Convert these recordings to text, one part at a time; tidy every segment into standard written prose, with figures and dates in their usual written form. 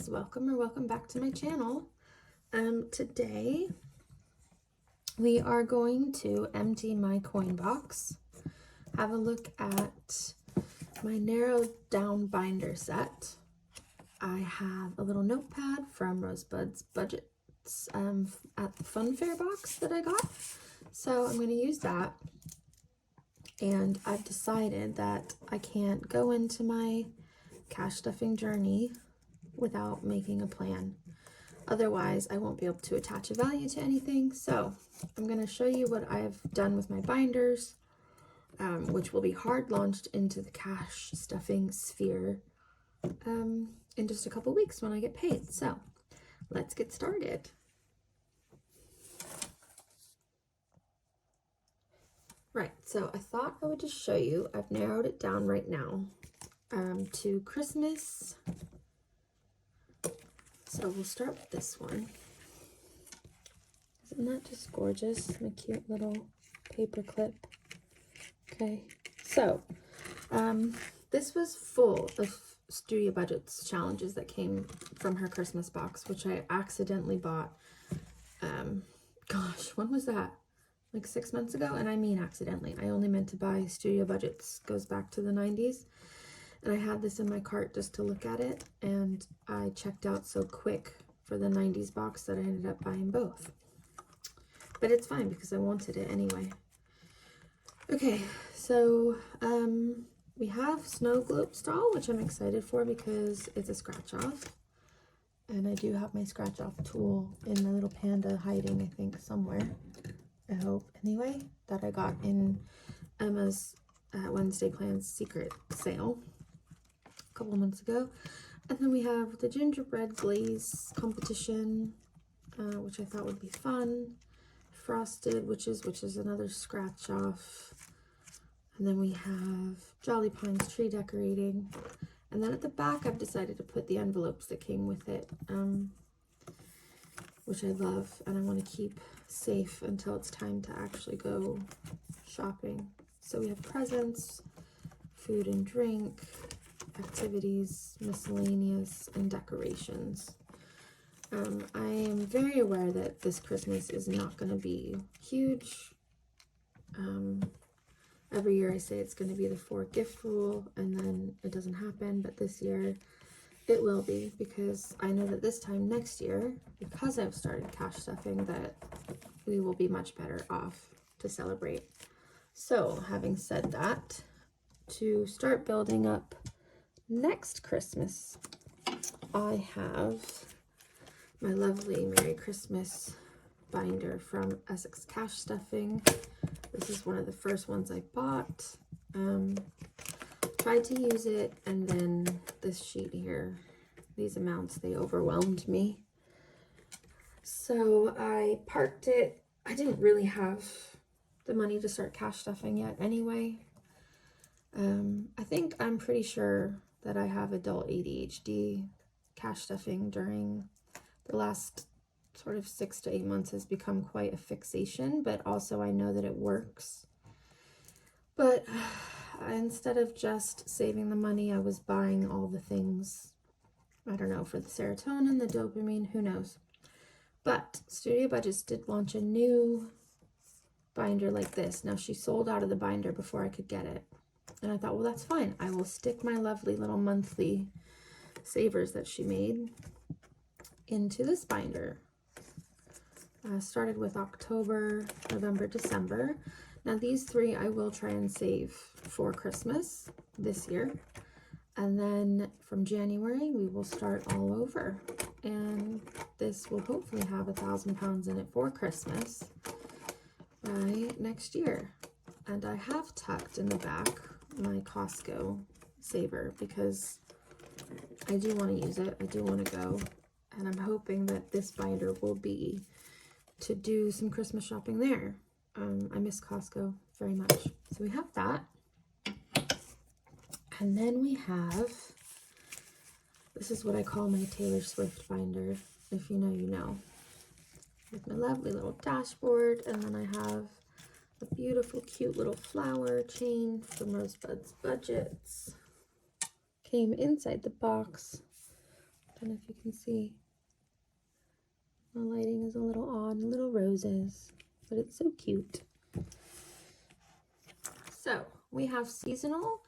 guys, welcome back to my channel. Today we are going to empty my coin box, have a look at my narrowed down binder set. I have a little notepad from Rosebud's Budgets at the Fun Fair box that I got, so I'm going to use that. And I've decided that I can't go into my cash stuffing journey without making a plan. Otherwise, I won't be able to attach a value to anything. So I'm going to show you what I've done with my binders, which will be hard launched into the cash stuffing sphere in just a couple weeks when I get paid. So let's get started. Right, so I thought I would just show you, I've narrowed it down right now to Christmas. So we'll start with this one. Isn't that just gorgeous? My cute little paper clip. Okay, so this was full of Studio Budgets challenges that came from her Christmas box, which I accidentally bought. Gosh, when was that? Like 6 months ago? And I mean accidentally. I only meant to buy Studio Budgets, goes back to the 90s. And I had this in my cart just to look at it, and I checked out so quick for the 90s box that I ended up buying both. But it's fine because I wanted it anyway. Okay, so we have Snow Globe Stall, which I'm excited for because it's a scratch off. And I do have my scratch off tool in my little panda hiding, I think, somewhere. I hope, anyway, that I got in Emma's Wednesday Plans secret sale a couple months ago. And then we have the gingerbread glaze competition, which I thought would be fun. Frosted Witches, which is another scratch off. And then we have Jolly Pines tree decorating. And then at the back, I've decided to put the envelopes that came with it, which I love and I want to keep safe until it's time to actually go shopping. So we have presents, food and drink, activities, miscellaneous, and decorations. I am very aware that this Christmas is not going to be huge. Every year I say it's going to be the 4 gift rule, and then it doesn't happen, but this year it will be, because I know that this time next year, because I've started cash stuffing, that we will be much better off to celebrate. So having said that, to start building up next Christmas, I have my lovely Merry Christmas binder from Essex Cash Stuffing. This is one of the first ones I bought. Tried to use it, and then this sheet here, these amounts, they overwhelmed me. So I parked it. I didn't really have the money to start cash stuffing yet anyway. I'm pretty sure that I have adult ADHD. Cash stuffing during the last sort of 6 to 8 months has become quite a fixation, but also I know that it works. But instead of just saving the money, I was buying all the things, I don't know, for the serotonin, the dopamine, who knows. But Studio Budgets did launch a new binder like this. Now, she sold out of the binder before I could get it. And I thought, well, that's fine. I will stick my lovely little monthly savers that she made into this binder. Started with October, November, December. Now these 3 I will try and save for Christmas this year. And then from January, we will start all over. And this will hopefully have £1,000 in it for Christmas by next year. And I have tucked in the back my Costco saver because I do want to use it. I do want to go. And I'm hoping that this binder will be to do some Christmas shopping there. I miss Costco very much. So we have that. And then we have, this is what I call my Taylor Swift binder. If you know, you know. With my lovely little dashboard. And then I have a beautiful, cute little flower chain from Rosebud's Budgets. Came inside the box. don't know if you can see. The lighting is a little odd, little roses, but it's so cute. So we have seasonal,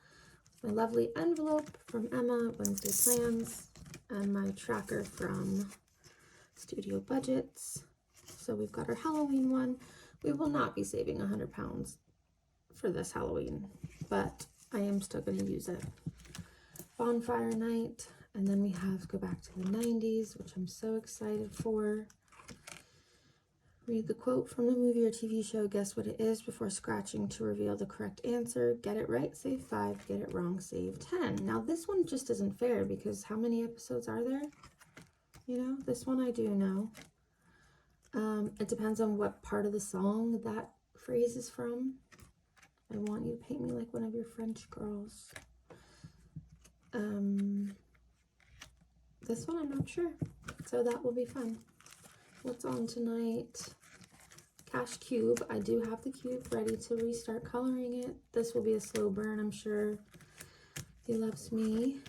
my lovely envelope from Emma, Wednesday Plans, and my tracker from Studio Budgets. So we've got our Halloween one. We will not be saving 100 pounds for this Halloween, but I am still going to use it. Bonfire night, and then we have go back to the 90s, which I'm so excited for. Read the quote from the movie or TV show, guess what it is before scratching to reveal the correct answer. Get it right, save 5. Get it wrong, save 10. Now this one just isn't fair because how many episodes are there? You know, this one I do know. It depends on what part of the song that phrase is from. I want you to paint me like one of your French girls. This one I'm not sure, so that will be fun. What's on tonight? Cash cube. I do have the cube ready to restart coloring it. This will be a slow burn, I'm sure. He loves me.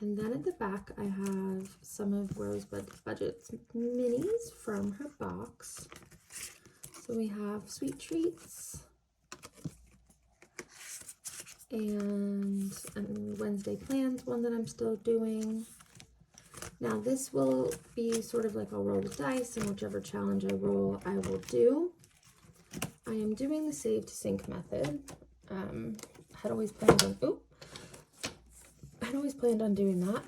And then at the back, I have some of Rosebud Budget's minis from her box. So we have Sweet Treats and Wednesday Plans, one that I'm still doing. Now this will be sort of like I'll roll the dice, and whichever challenge I roll, I will do. I am doing the save to sync method. Had always planned on doing that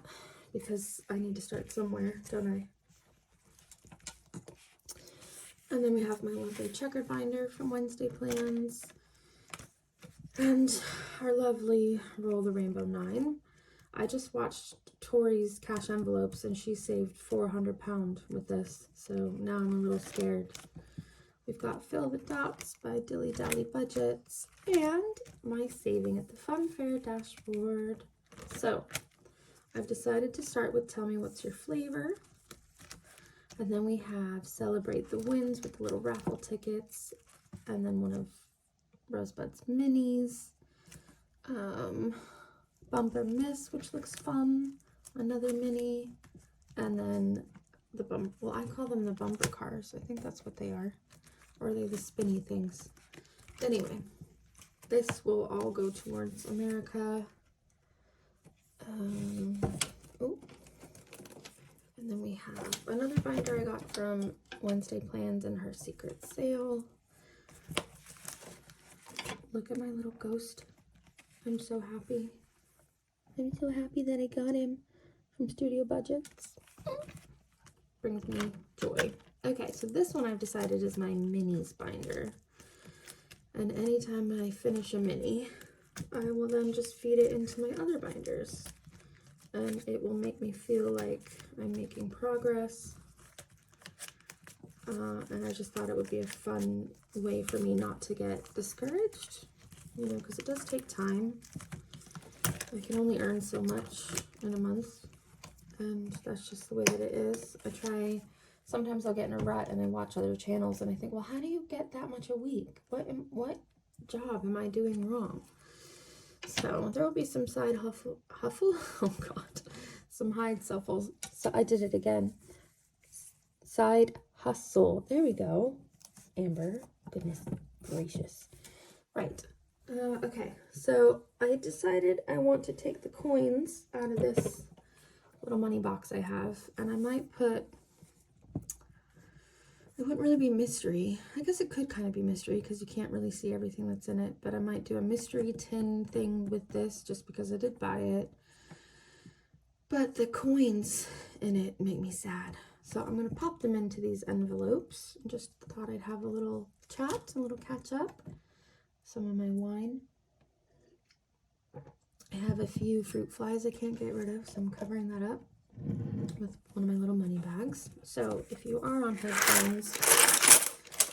because I need to start somewhere, don't I? And then we have my lovely checkered binder from Wednesday Plans and our lovely Roll the Rainbow 9. I just watched Tori's cash envelopes and she saved £400 with this, so now I'm a little scared. We've got Fill the Dots by Dilly Dally Budgets and my saving at the Fun Fair dashboard. So I've decided to start with Tell Me What's Your Flavor. And then we have Celebrate the Wins with little raffle tickets. And then one of Rosebud's minis. Bumper Miss, which looks fun. Another mini. And then the well, I call them the bumper cars. I think that's what they are. Or are they the spinny things? Anyway, this will all go towards America. Oh, and then we have another binder I got from Wednesday Plans and her secret sale. Look at my little ghost. I'm so happy. I'm so happy that I got him from Studio Budgets. Brings me joy. Okay, so this one I've decided is my minis binder. And anytime I finish a mini, I will then just feed it into my other binders. And it will make me feel like I'm making progress. And I just thought it would be a fun way for me not to get discouraged, you know, because it does take time. I can only earn so much in a month, and that's just the way that it is. Sometimes I'll get in a rut and I watch other channels and I think, well, how do you get that much a week? What job am I doing wrong? So there will be some side hustle, oh God, some hide shuffles. So I did it again. Side hustle. There we go. Amber, goodness gracious. Right. Okay, so I decided I want to take the coins out of this little money box I have, and I might put, it wouldn't really be mystery. I guess it could kind of be mystery because you can't really see everything that's in it, but I might do a mystery tin thing with this just because I did buy it. But the coins in it make me sad. So I'm going to pop them into these envelopes. Just thought I'd have a little chat, a little catch up. Some of my wine. I have a few fruit flies I can't get rid of, so I'm covering that up with one of my little money bags. So if you are on headphones,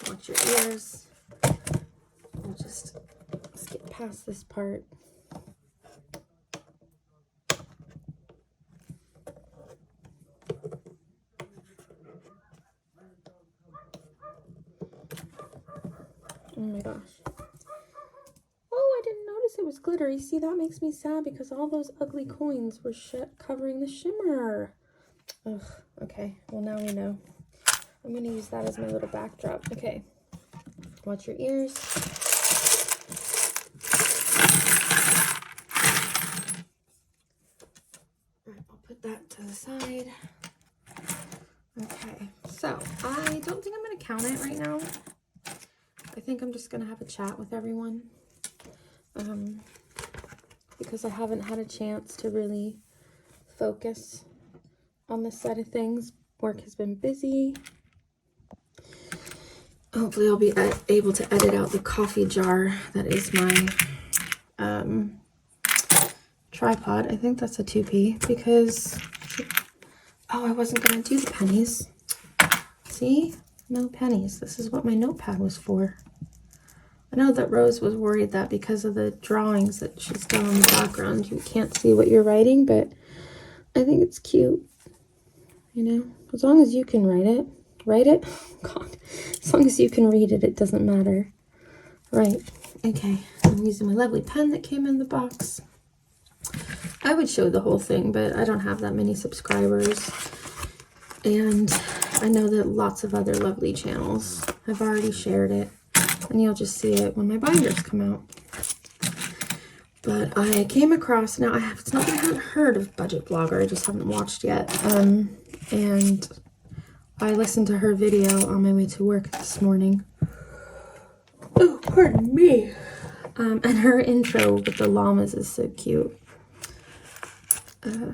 watch your ears. I'll just skip past this part. Oh my gosh. Oh, I didn't notice it was glittery. See, that makes me sad because all those ugly coins were covering the shimmer. Ugh, okay, well now we know. I'm going to use that as my little backdrop. Okay, watch your ears. Alright, I'll put that to the side. Okay, so I don't think I'm going to count it right now. I think I'm just going to have a chat with everyone. Because I haven't had a chance to really focus on this side of things. Work has been busy. Hopefully I'll be able to edit out the coffee jar that is my tripod. I think that's a 2P because, oh, I wasn't going to do the pennies. See? No pennies. This is what my notepad was for. I know that Rose was worried that because of the drawings that she's done in the background, you can't see what you're writing, but I think it's cute. You know, as long as you can write it, God, as long as you can read it, it doesn't matter. Right, okay, I'm using my lovely pen that came in the box. I would show the whole thing, but I don't have that many subscribers. And I know that lots of other lovely channels have already shared it. And you'll just see it when my binders come out. But I came across, now it's not that I haven't heard of Budget Blogger, I just haven't watched yet. And I listened to her video on my way to work this morning. Oh, pardon me. And her intro with the llamas is so cute.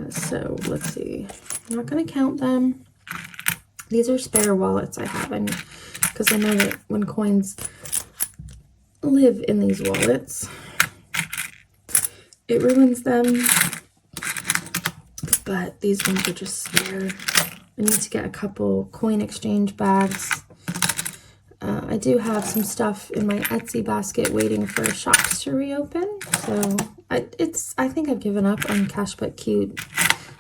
So let's see. I'm not going to count them. These are spare wallets I have, and because I know that when coins live in these wallets, it ruins them. But these ones are just spare. I need to get a couple coin exchange bags. I do have some stuff in my Etsy basket waiting for shops to reopen. So I think I've given up on Cash But Cute.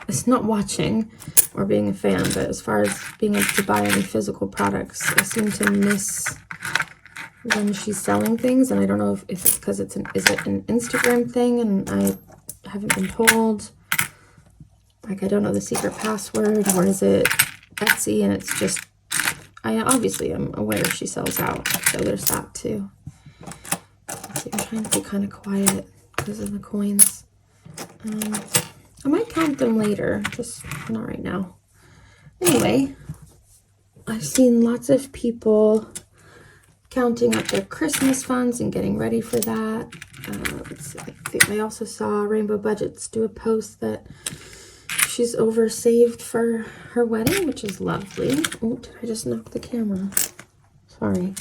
It's not watching or being a fan, but as far as being able to buy any physical products, I seem to miss when she's selling things, and I don't know if it's because is it an Instagram thing and I haven't been told. Like, I don't know the secret password, or is it Etsy and it's just, I obviously am aware she sells out, so there's that too. Let's see, I'm trying to be kind of quiet because of the coins. I might count them later, just not right now. Anyway, I've seen lots of people counting up their Christmas funds and getting ready for that. Let's see, I think I also saw Rainbow Budgets do a post that she's oversaved for her wedding, which is lovely. Oh, did I just knock the camera? Sorry.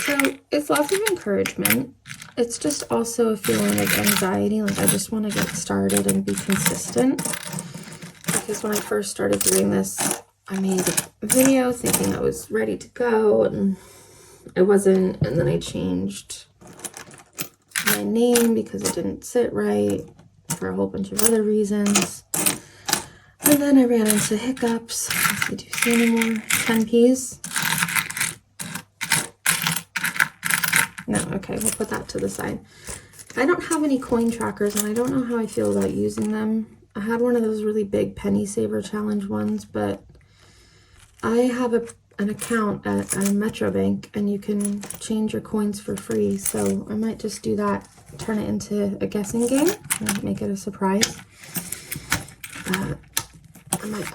So it's lots of encouragement. It's just also a feeling of anxiety. Like, I just want to get started and be consistent. Because when I first started doing this, I made a video thinking I was ready to go, and I wasn't. And then I changed my name because it didn't sit right for a whole bunch of other reasons. And then I ran into hiccups. Did you see any more 10Ps? No, okay, we'll put that to the side. I don't have any coin trackers, and I don't know how I feel about using them. I had one of those really big Penny Saver Challenge ones, but I have an account at Metrobank, and you can change your coins for free, so I might just do that, turn it into a guessing game, and make it a surprise.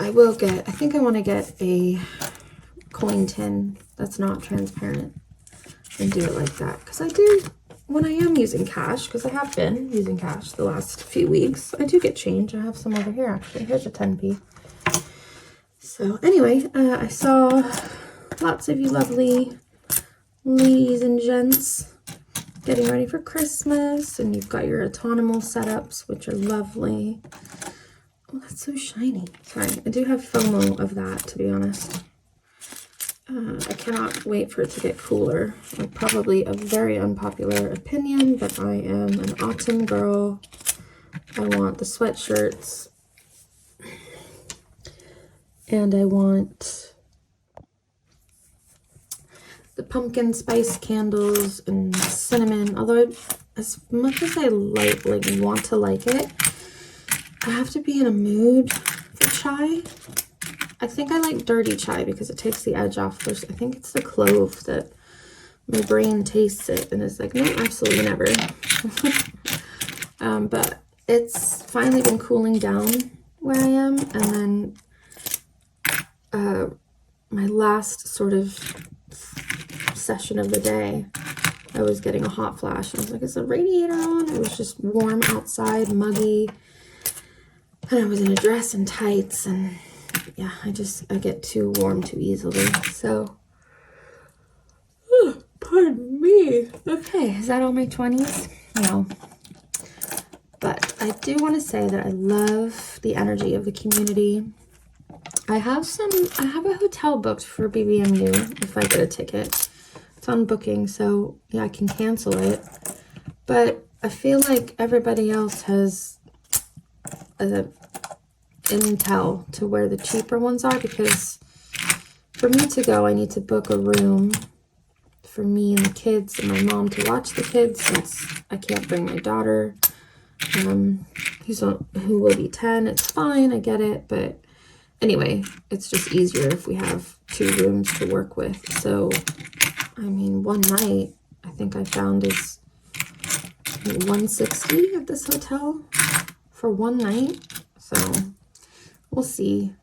I think I want to get a coin tin that's not transparent and do it like that, because I do, when I am using cash, because I have been using cash the last few weeks, I do get change. I have some over here, actually. Here's a 10p. So anyway, I saw lots of you lovely ladies and gents getting ready for Christmas, and you've got your autonomous setups, which are lovely. Oh, that's so shiny. Sorry, I do have FOMO of that, to be honest. I cannot wait for it to get cooler. Probably a very unpopular opinion, but I am an autumn girl. I want the sweatshirts, and I want the pumpkin spice candles and cinnamon. Although, as much as I want to like it, I have to be in a mood for chai. I think I like dirty chai because it takes the edge off. I think it's the clove that my brain tastes it and is like, no, absolutely never. But it's finally been cooling down where I am. And then my last sort of session of the day, I was getting a hot flash. I was like, is the radiator on? It was just warm outside, muggy. And I was in a dress and tights, and yeah, I get too warm too easily. So, pardon me. Okay, is that all my 20s? No. But I do want to say that I love the energy of the community. I have a hotel booked for BBMU if I get a ticket. It's on booking, so yeah, I can cancel it. But I feel like everybody else has intel to where the cheaper ones are, because for me to go, I need to book a room for me and the kids and my mom to watch the kids, since I can't bring my daughter, who will be 10. It's fine, I get it, but anyway, it's just easier if we have 2 rooms to work with. So, I mean, one night, I think I found is $160 at this hotel for one night. So, we'll see.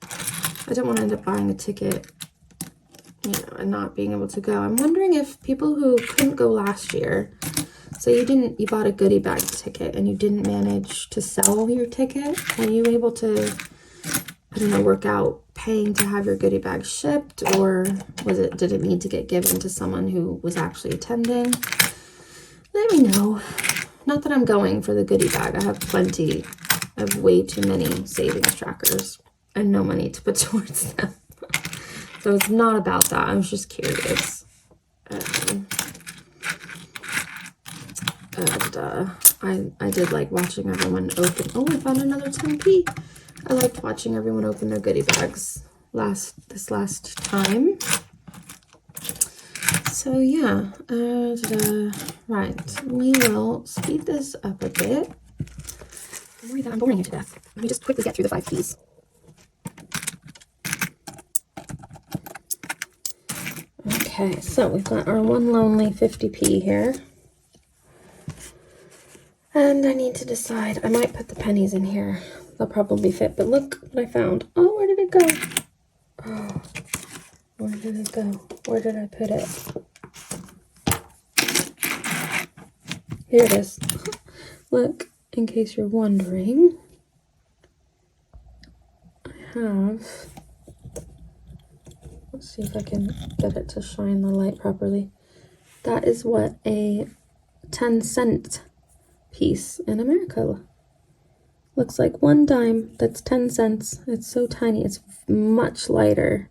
I don't want to end up buying a ticket, and not being able to go. I'm wondering if people who couldn't go last year, so you bought a goodie bag ticket and you didn't manage to sell your ticket, are you able to, I don't know, work out paying to have your goodie bag shipped, or did it need to get given to someone who was actually attending? Let me know. Not that I'm going for the goodie bag. I have plenty of way too many savings trackers and no money to put towards them. So it's not about that. I was just curious. I did like watching everyone open. Oh, I found another 10p. I liked watching everyone open their goodie bags this last time. So yeah, right. We will speed this up a bit. I'm worried that I'm boring you to death. Let me just quickly get through the 5 Ps. Okay, so we've got our one lonely 50p here. And I need to decide. I might put the pennies in here. They'll probably fit, but look what I found. Oh, where did it go? Oh, where did it go? Where did I put it? Here it is. Look, in case you're wondering, I have, let's see if I can get it to shine the light properly. That is what a 10-cent piece in America looks like. 1 dime, that's 10 cents. It's so tiny. It's much lighter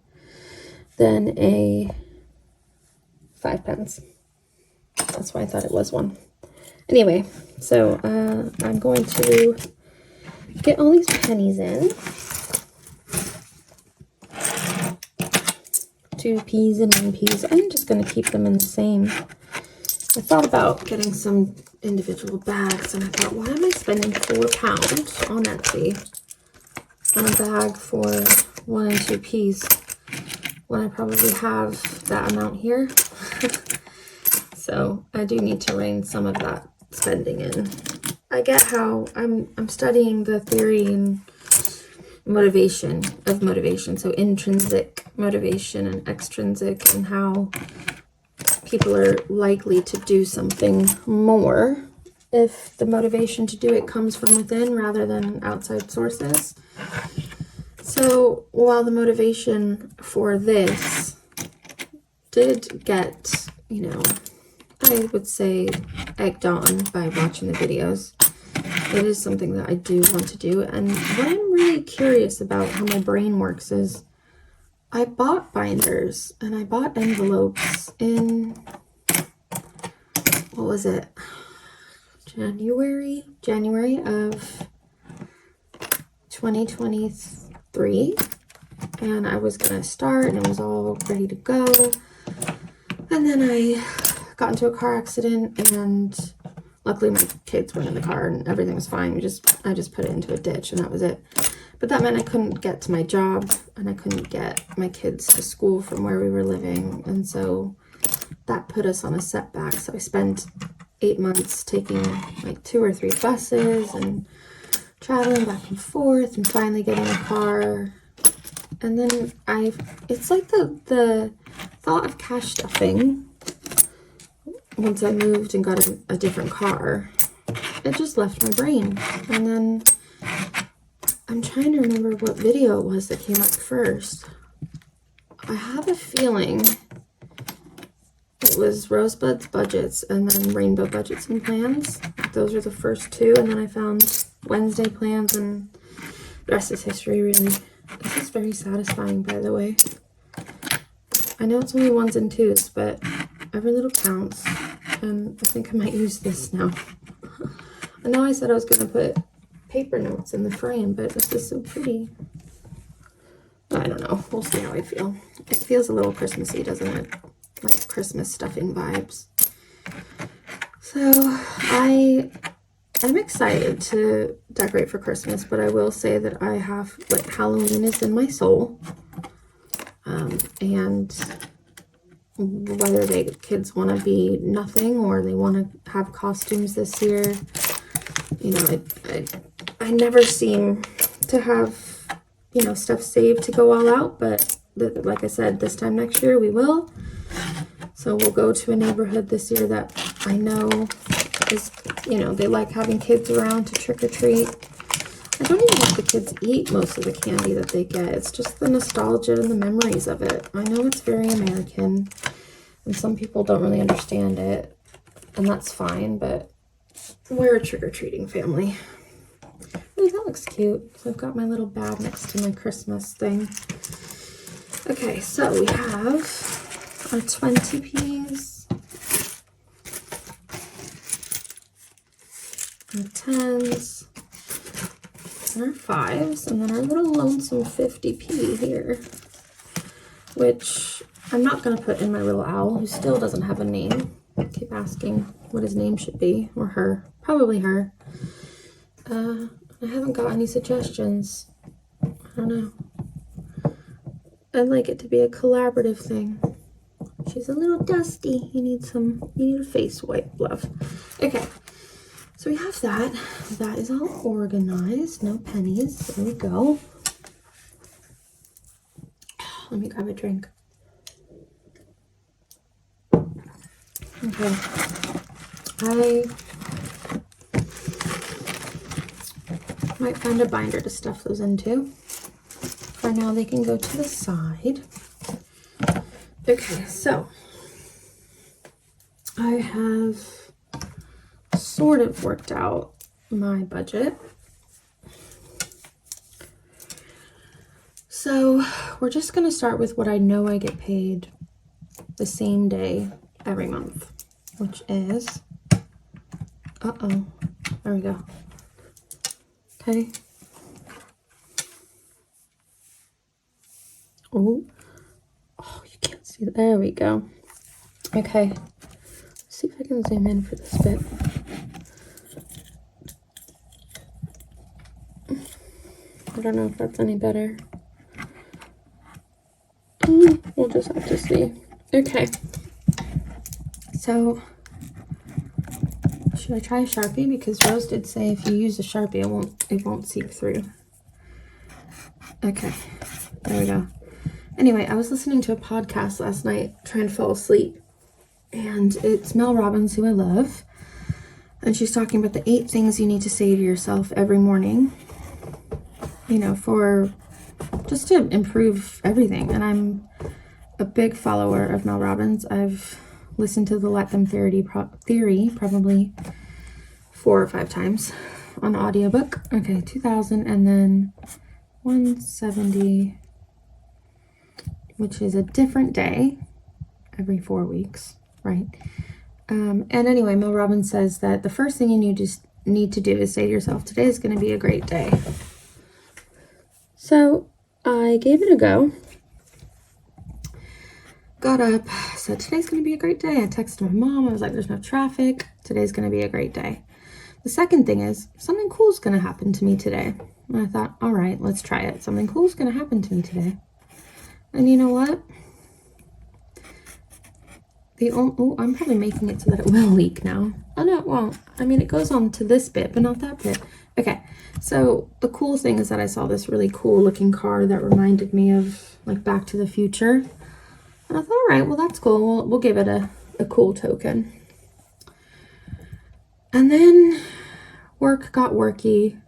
than a 5 pence. That's why I thought it was one. Anyway, so I'm going to get all these pennies in. 2 P's and 1 P's. I'm just going to keep them in the same. I thought about getting some individual bags, and I thought, why am I spending £4 on Etsy on a bag for 1 and 2 P's when I probably have that amount here? So I do need to rein some of that spending in. I get how I'm studying the theory and motivation, so intrinsic motivation and extrinsic, and how people are likely to do something more if the motivation to do it comes from within rather than outside sources. So while the motivation for this did get, I would say egged on by watching the videos, it is something that I do want to do. And what I'm really curious about how my brain works is I bought binders and I bought envelopes in, what was it, January of 2023, and I was gonna start and it was all ready to go, and then I got into a car accident, and luckily my kids went in the car and everything was fine. I just put it into a ditch and that was it. But that meant I couldn't get to my job and I couldn't get my kids to school from where we were living. And so that put us on a setback. So I spent 8 months taking like 2 or 3 buses and traveling back and forth and finally getting a car. And then it's like the thought of cash stuffing once I moved and got a different car, it just left my brain. And then I'm trying to remember what video it was that came up first. I have a feeling it was Rosebud's Budgets and then Rainbow Budgets and Plans. Those are the first 2, and then I found Wednesday Plans, and the rest is history, really. This is very satisfying, by the way. I know it's only 1s and 2s, but every little counts, and I think I might use this now. I know I said I was going to put paper notes in the frame, but this is so pretty. I don't know. We'll see how I feel. It feels a little Christmassy, doesn't it? Like Christmas stuffing vibes. So I'm excited to decorate for Christmas, but I will say that I have, like, Halloween is in my soul. And whether kids want to be nothing or they want to have costumes this year, you know, I never seem to have, you know, stuff saved to go all out, but like I said, this time next year we will. So we'll go to a neighborhood this year that I know is, you know, they like having kids around to trick or treat. I don't even let the kids eat most of the candy that they get. It's just the nostalgia and the memories of it. I know it's very American, and some people don't really understand it, and that's fine, but we're a trick-or-treating family. Ooh, that looks cute. So I've got my little bag next to my Christmas thing. Okay, so we have our 20p's, our 10s, and our 5s, and then our little lonesome 50p here, which I'm not going to put in my little owl, who still doesn't have a name. I keep asking what his name should be, or her. Probably her. I haven't got any suggestions. I don't know. I'd like it to be a collaborative thing. She's a little dusty. You need a face wipe, love. Okay. So we have that. That is all organized. No pennies. There we go. Let me grab a drink. Okay. I might find a binder to stuff those into. For now, they can go to the side. Okay, so I have sort of worked out my budget. So we're just going to start with what I know I get paid the same day every month, which is, there we go. Okay. Oh, you can't see that. There we go. Okay. Let's see if I can zoom in for this bit. I don't know if that's any better. We'll just have to see. Okay. So, should I try a Sharpie? Because Rose did say if you use a Sharpie, it won't seep through. Okay, there we go. Anyway, I was listening to a podcast last night, trying to fall asleep, and it's Mel Robbins, who I love, and she's talking about the 8 things you need to say to yourself every morning, you know, for just to improve everything. And I'm a big follower of Mel Robbins. I've listened to the Let Them Theory probably 4 or 5 times on audiobook. Okay, 2000, and then 170, which is a different day every 4 weeks, right? And anyway, Mel Robbins says that the first thing you need to do is say to yourself, today is going to be a great day. So I gave it a go. Got up, said today's going to be a great day. I texted my mom. I was like, there's no traffic. Today's going to be a great day. The second thing is something cool is going to happen to me today. And I thought, all right, let's try it. Something cool is going to happen to me today. And you know what? Oh, I'm probably making it so that it will leak now. Oh, no, it won't. I mean, it goes on to this bit, but not that bit. Okay, so the cool thing is that I saw this really cool looking car that reminded me of like Back to the Future. And I thought, all right, well, that's cool. We'll give it a cool token. And then work got worky.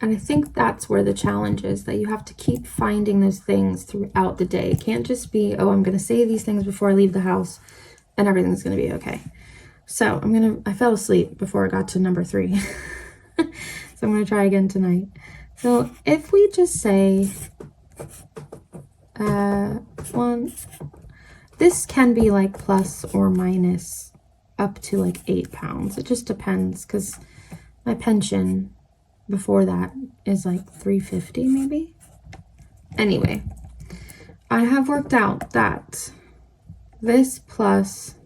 And I think that's where the challenge is, that you have to keep finding those things throughout the day. It can't just be, oh, I'm going to say these things before I leave the house and everything's going to be okay. So I fell asleep before I got to number 3. So I'm going to try again tonight. So if we just say, this can be like plus or minus up to like 8 pounds. It just depends, because my pension before that is like $350 maybe. Anyway, I have worked out that this plus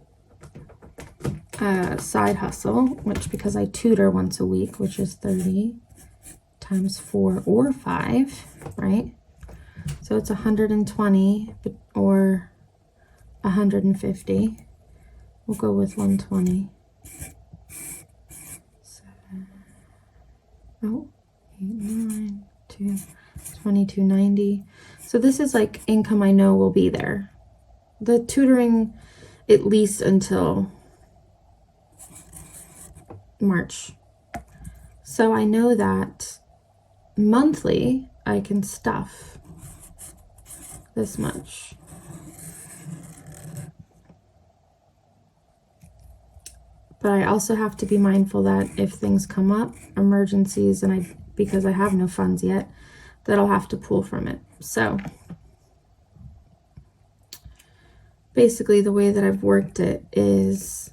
side hustle, which because I tutor once a week, which is 30 times 4 or 5, right? So it's 120 or 150. We'll go with 120. 2290. So this is like income I know will be there. The tutoring at least until March. So I know that monthly I can stuff this much. But I also have to be mindful that if things come up, emergencies, and because I have no funds yet, that I'll have to pull from it. So basically the way that I've worked it is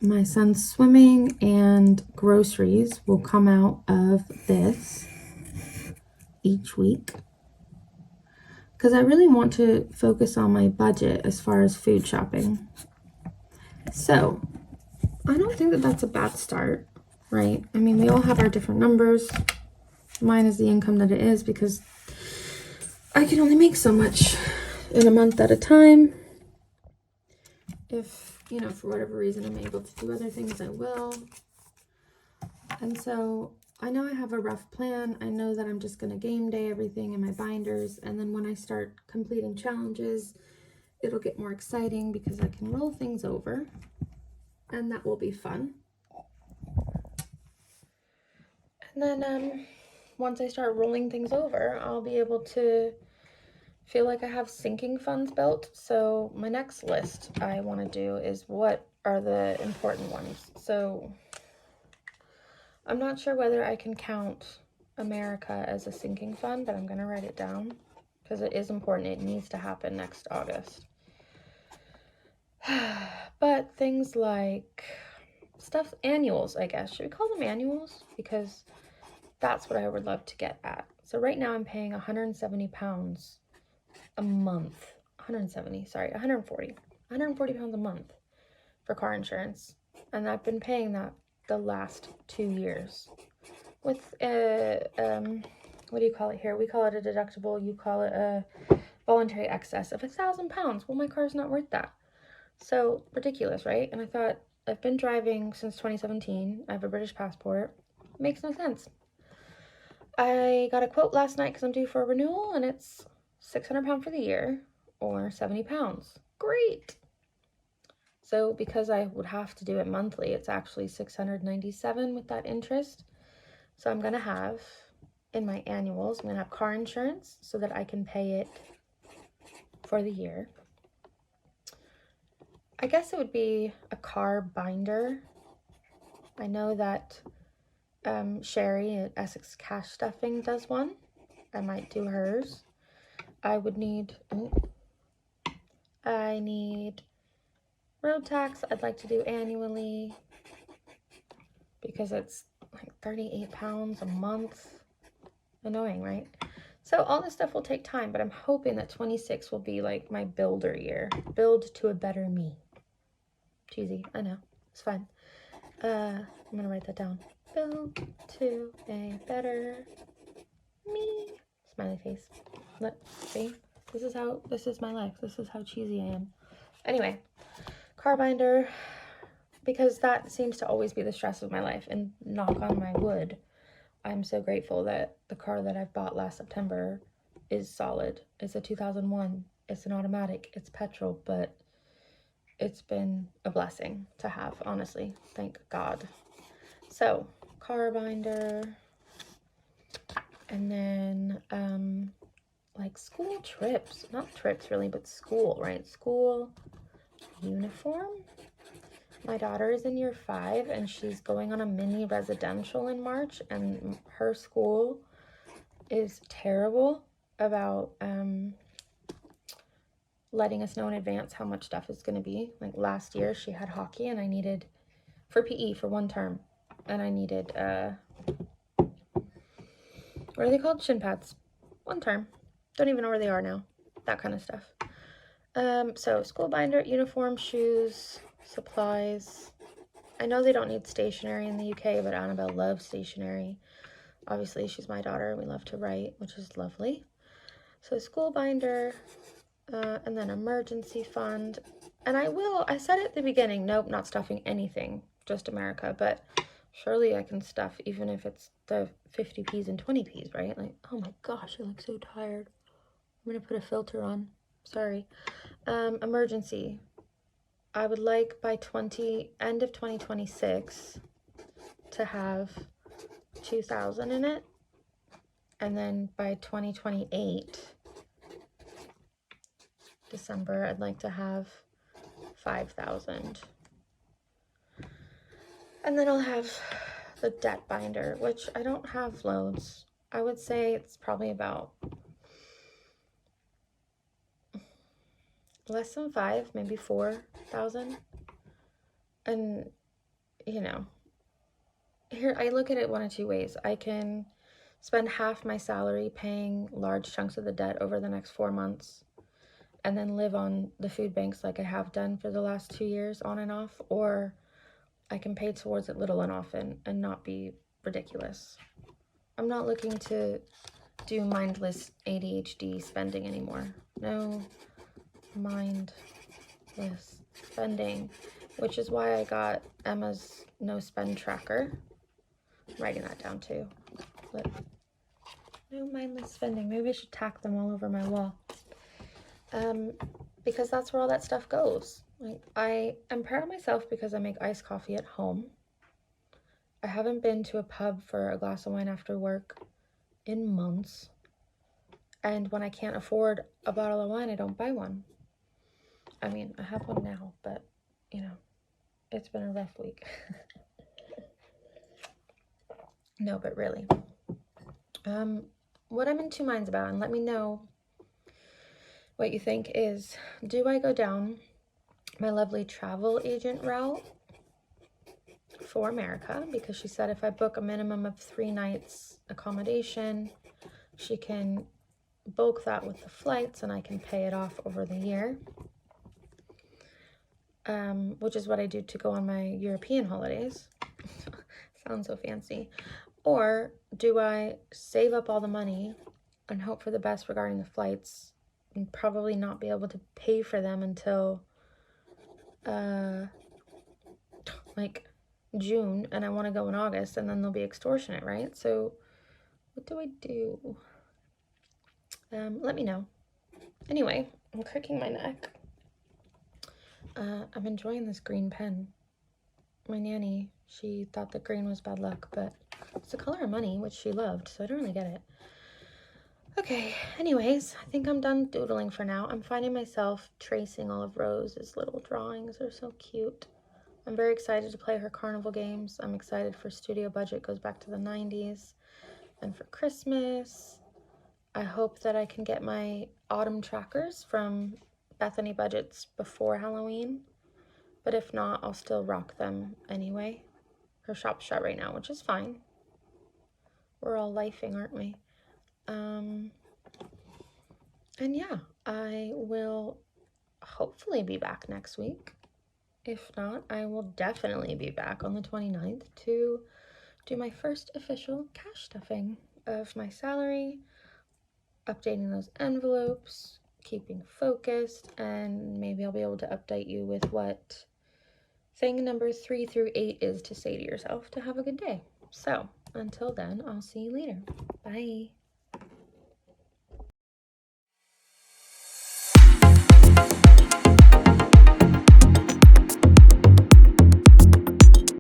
my son's swimming and groceries will come out of this each week, because I really want to focus on my budget as far as food shopping. So I don't think that that's a bad start, right? I mean, we all have our different numbers. Mine is the income that it is because I can only make so much in a month at a time. If, for whatever reason I'm able to do other things, I will. And so I know I have a rough plan. I know that I'm just going to game day everything in my binders. And then when I start completing challenges, it'll get more exciting because I can roll things over. And that will be fun. And then once I start rolling things over, I'll be able to feel like I have sinking funds built. So my next list I want to do is what are the important ones. So I'm not sure whether I can count America as a sinking fund, but I'm going to write it down because it is important. It needs to happen next August. But things like stuff, annuals, I guess. Should we call them annuals? Because that's what I would love to get at. So right now I'm paying 170 pounds a month. 140 pounds a month for car insurance. And I've been paying that the last 2 years with what do you call it here? We call it a deductible. You call it a voluntary excess of 1,000 pounds. Well, my car's not worth that. So ridiculous, right? And I thought, I've been driving since 2017. I have a British passport. Makes no sense. I got a quote last night because I'm due for a renewal, and it's £600 for the year or 70 pounds. Great. So because I would have to do it monthly, it's actually $697 with that interest. So I'm going to have in my annuals, I'm going to have car insurance so that I can pay it for the year. I guess it would be a car binder. I know that Sherry at Essex Cash Stuffing does one. I might do hers. I need road tax. I'd like to do annually because it's like 38 pounds a month. Annoying, right? So all this stuff will take time, but I'm hoping that 26 will be like my builder year. Build to a better me. Cheesy, I know. It's fine. I'm gonna write that down. built to a better me. Smiley face. Look, see? This is my life. This is how cheesy I am. Anyway, car binder, because that seems to always be the stress of my life, and knock on my wood, I'm so grateful that the car that I bought last September is solid. It's a 2001. It's an automatic. It's petrol, but it's been a blessing to have, honestly. Thank God. So, car binder. And then, like school trips. Not trips, really, but school, right? School uniform. My daughter is in year 5, and she's going on a mini residential in March, and her school is terrible about letting us know in advance how much stuff is going to be. Like last year, she had hockey, and I needed, for PE, for 1 term, and I needed, what are they called? Shin pads. 1 term. Don't even know where they are now. That kind of stuff. So school binder, uniform, shoes, supplies. I know they don't need stationery in the UK, but Annabelle loves stationery. Obviously, she's my daughter, and we love to write, which is lovely. So school binder, and then emergency fund. And I said at the beginning, nope, not stuffing anything, just America, but surely I can stuff, even if it's the 50p's and 20p's, right? Like, oh my gosh, I look so tired. I'm gonna put a filter on. Sorry. Emergency. I would like by end of 2026 to have 2,000 in it. And then by 2028, December, I'd like to have 5,000. And then I'll have the debt binder, which I don't have loads. I would say it's probably about less than 5, maybe 4,000. And, you know, here I look at it one of 2 ways. I can spend half my salary paying large chunks of the debt over the next 4 months and then live on the food banks like I have done for the last 2 years on and off, or I can pay towards it little and often and not be ridiculous. I'm not looking to do mindless ADHD spending anymore. No mindless spending, which is why I got Emma's no spend tracker. I'm writing that down too. But no mindless spending. Maybe I should tack them all over my wall. Because that's where all that stuff goes. Like, I am proud of myself because I make iced coffee at home. I haven't been to a pub for a glass of wine after work in months. And when I can't afford a bottle of wine, I don't buy one. I mean, I have one now, but, you know, it's been a rough week. No, but really. What I'm in 2 minds about, and let me know what you think, is, do I go down my lovely travel agent route for America? Because she said if I book a minimum of 3 nights accommodation, she can bulk that with the flights and I can pay it off over the year. Which is what I do to go on my European holidays. Sounds so fancy. Or do I save up all the money and hope for the best regarding the flights and probably not be able to pay for them until like June, and I want to go in August, and then they'll be extortionate, right? So what do I do? Let me know. Anyway, I'm cracking my neck. I'm enjoying this green pen. My nanny, she thought that green was bad luck, but it's the color of money, which she loved, so I don't really get it. Okay, anyways, I think I'm done doodling for now. I'm finding myself tracing all of Rose's little drawings. They're so cute. I'm very excited to play her carnival games. I'm excited for Studio Budget goes back to the 90s. And for Christmas, I hope that I can get my autumn trackers from Bethany Budgets before Halloween. But if not, I'll still rock them anyway. Her shop's shut right now, which is fine. We're all lifing, aren't we? And yeah, I will hopefully be back next week. If not, I will definitely be back on the 29th to do my first official cash stuffing of my salary, updating those envelopes, keeping focused, and maybe I'll be able to update you with what thing number 3 through 8 is to say to yourself to have a good day. So until then, I'll see you later. Bye.